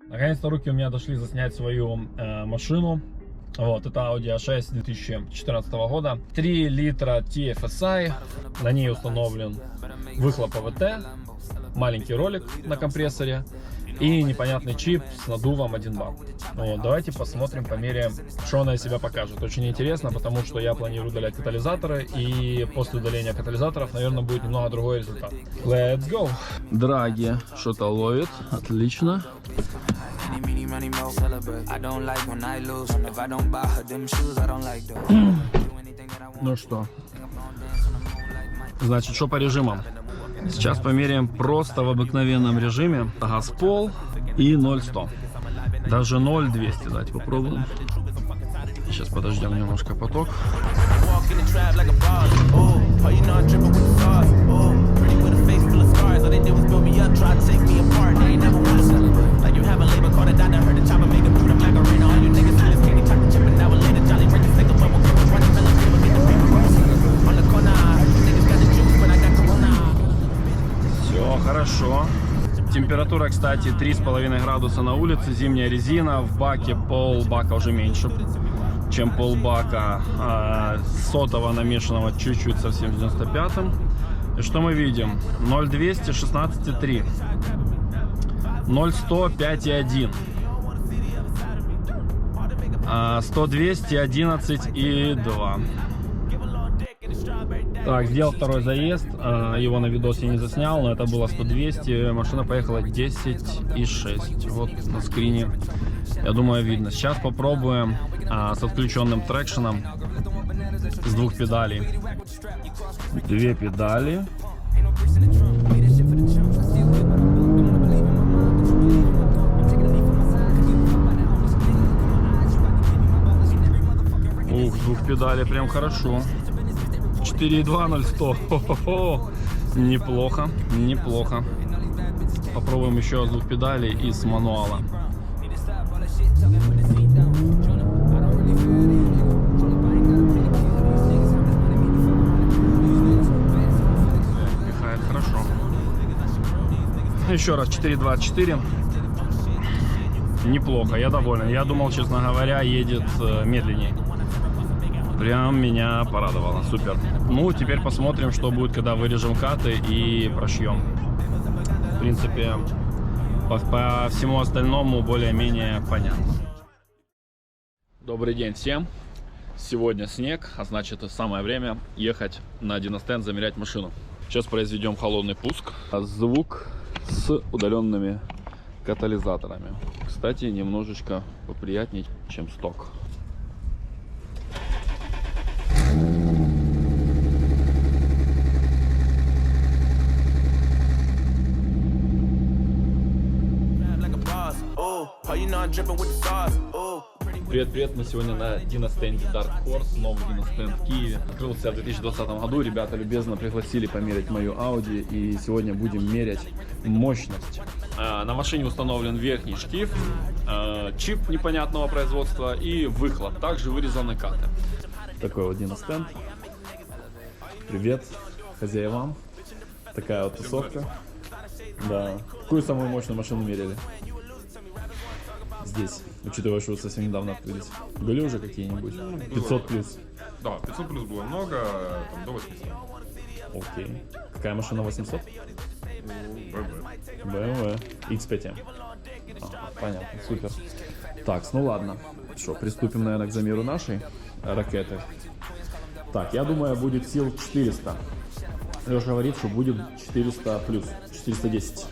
Наконец-то руки у меня дошли заснять свою машину. Вот, это Audi A6 2014 года. 3 литра TFSI. На ней установлен выхлоп АВТ, маленький ролик на компрессоре и непонятный чип с надувом 1 Вт. Вот, давайте посмотрим, померяем, что она из себя покажет. Очень интересно, потому что я планирую удалять катализаторы, и после удаления катализаторов, наверное, будет немного другой результат. Let's go! Драги что-то ловит, отлично. Ну что, значит, что по режимам? Сейчас померяем просто в обыкновенном режиме. Газ пол и 0-100. Даже 0-200 давайте попробуем. Сейчас подождем немножко поток. Все хорошо. Температура, кстати, 3,5 градуса на улице, зимняя резина, в баке полбака уже меньше, чем полбака, сотого намешанного чуть-чуть совсем в 95-м. И что мы видим? 0,200, 16,3, 0,100, 5,1, 100, 200, 11,2. Так, сделал второй заезд, его на видосе не заснял, но это было 100-200, машина поехала 10,6, вот на скрине, я думаю, видно. Сейчас попробуем с отключенным трекшеном с 2 педалей. 2 педали. Ух, 2 педалей прям хорошо. 4,2, 0-100. Хо-хо-хо. Неплохо, неплохо. Попробуем еще с 2 педалей и с мануала. Пихает хорошо. Еще раз 4,24. Неплохо, я доволен. Я думал, честно говоря, едет медленнее. Прям меня порадовало, супер. Ну, теперь посмотрим, что будет, когда вырежем каты и прошьем. В принципе, по всему остальному более-менее понятно. Добрый день всем. Сегодня снег, а значит, самое время ехать на диностенд, замерять машину. Сейчас произведем холодный пуск. Звук с удаленными катализаторами. Кстати, немножечко поприятнее, чем сток. Привет, мы сегодня на диностенде Dark Horse, новый диностенд в Киеве. Открылся в 2020 году, ребята любезно пригласили померить мою Audi, и сегодня будем мерять мощность. На машине установлен верхний штиф, чип непонятного производства и выхлоп, также вырезаны каты. Такой вот диностенд. Привет хозяевам. Такая вот тусовка. Да. Какую самую мощную машину мерили? Здесь, учитывая, что вы совсем недавно открылись. Были уже какие-нибудь? 500 плюс? Да, 500 плюс было много, там до 800. Окей. Какая машина 800? BMW X5M. Понятно, супер. Так, ну ладно. Что, приступим, наверное, к замеру нашей ракеты. Так, я думаю, будет сил 400. Леша говорит, что будет 400 плюс, 410.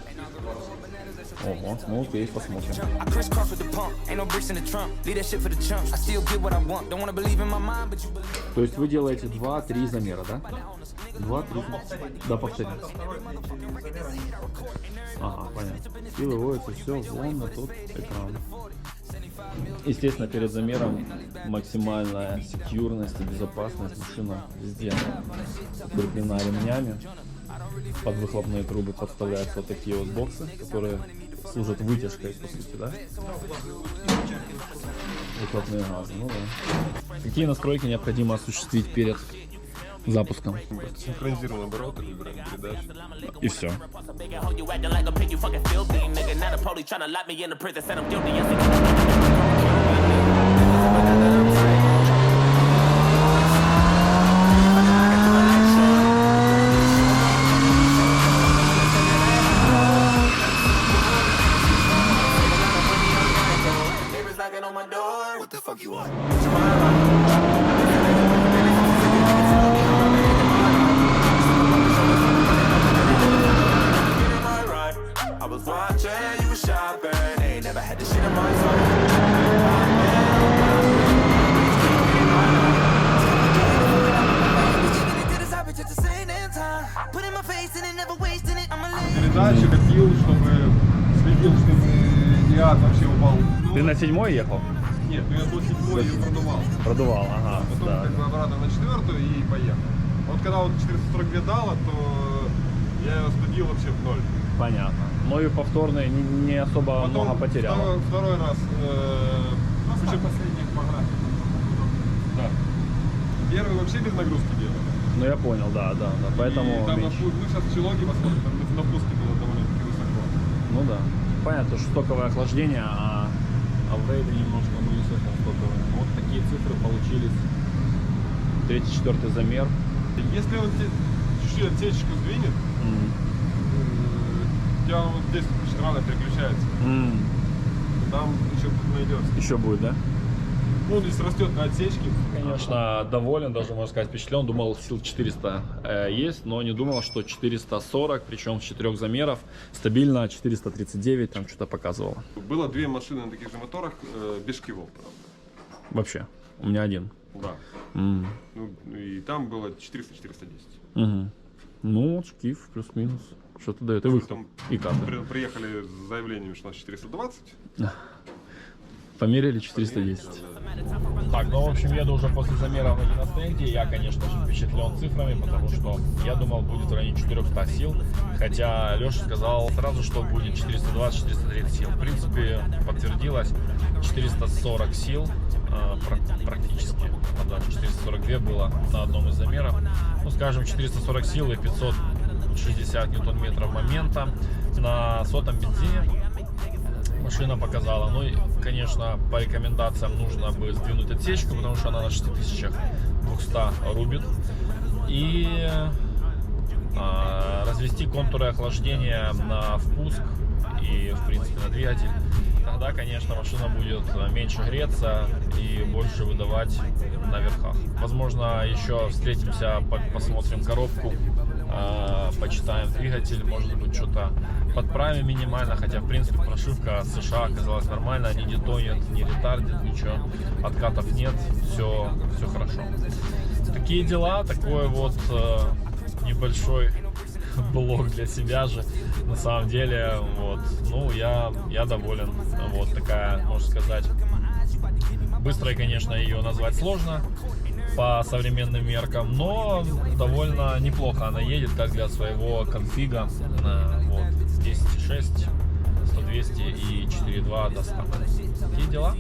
Ого, ну окей, посмотрим. То есть вы делаете 2-3 замера, да? 2-3. Да, повторим. Ага, понятно. Силы вводятся, все, вон на тот экран. Естественно, перед замером максимальная секьюрность и безопасность. Машина везде укреплена ремнями. Под выхлопные трубы подставляются вот такие вот боксы, которые служат вытяжкой, по сути, да? Выхлопные газы, ну да. Какие настройки необходимо осуществить перед запуском. Синхронизированный оборот, выбираем передачу. И все. Передачу копил, чтобы следил, чтобы ад вообще упал. Ты на 7-й ехал? Нет, ну я до 7-й ее продувал. Продувал, ага. Потом Да. как бы обратно на 4-ю и поехал. Вот когда вот 442 дала, то я ее студил вообще в ноль. Понятно. Ну и повторные не особо Потом много потерял. Второй раз. Причем последних погнали. Да. Первый вообще без нагрузки делали. Ну я понял, да. Поэтому И там меньше. мы сейчас в Чилоге посмотрим, там на впуске было довольно-таки высоко. Ну да. Понятно, что стоковое охлаждение, а в рейде немножко не совсем стоковое. Вот такие цифры получились. 3-4 замер. Если он тебе чуть-чуть отсечку сдвинет, у тебя вот здесь очень рано переключается. Там еще найдется. Еще будет, да? Ну, здесь растет на отсечке. Конечно, доволен, даже можно сказать впечатлен. Думал, сил 400 есть, но не думал, что 440, причем с 4 замеров. Стабильно 439, там что-то показывало. Было две машины на таких же моторах, без шкивов, правда. Вообще, у меня один. Да. Ну, и там было 400-410. Ну, шкив плюс-минус. Что-то дает. И выход. Там И кадр. приехали с заявлением, что у нас 420. Померили 410. Так, ну в общем еду уже после замера на диностенде. Я, конечно же, впечатлен цифрами, потому что я думал, будет в районе 400 сил. Хотя Леша сказал сразу, что будет 420-430 сил. В принципе, подтвердилось 440 сил практически. А даже 442 было на одном из замеров. Ну, скажем, 440 сил и 560 ньютон-метров момента на 100-м бензине. Машина показала. Ну и, конечно, по рекомендациям нужно бы сдвинуть отсечку, потому что она на 6200 рубит. И развести контуры охлаждения на впуск и, в принципе, на двигатель. Тогда, конечно, машина будет меньше греться и больше выдавать на верхах. Возможно, еще встретимся, посмотрим коробку, почитаем двигатель, может быть, что-то подправим минимально, хотя, в принципе, прошивка США оказалась нормально, не детонит, не ретардит, ничего, откатов нет, все хорошо. Такие дела, такой вот небольшой блог для себя же, на самом деле, вот, ну, я доволен, вот, такая, можно сказать, быстрой, конечно, ее назвать сложно по современным меркам, но довольно неплохо она едет, как для своего конфига, вот, 10.6, 100-200 и 4.2 до 100. Такие дела.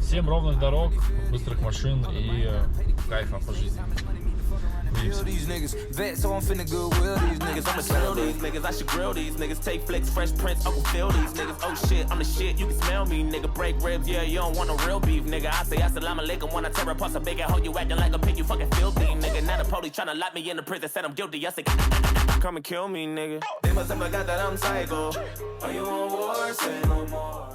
Всем ровных дорог, быстрых машин и кайфа по жизни. These niggas vet, so I'm finna goodwill these niggas. I'ma sell these niggas, I should grill these niggas. Take flicks, fresh prints, Uncle Phil these niggas. Oh shit, I'm the shit, you can smell me, nigga. Break ribs, yeah, you don't want no real beef, nigga. I say assalamu alaikum when I tear apart a big hoe. You acting like a pig, you fucking filthy, nigga. Now the police tryna lock me in the prison, said I'm guilty. I say, come and kill me, nigga. They must have forgot that I'm psycho. Are you on war? Say no more.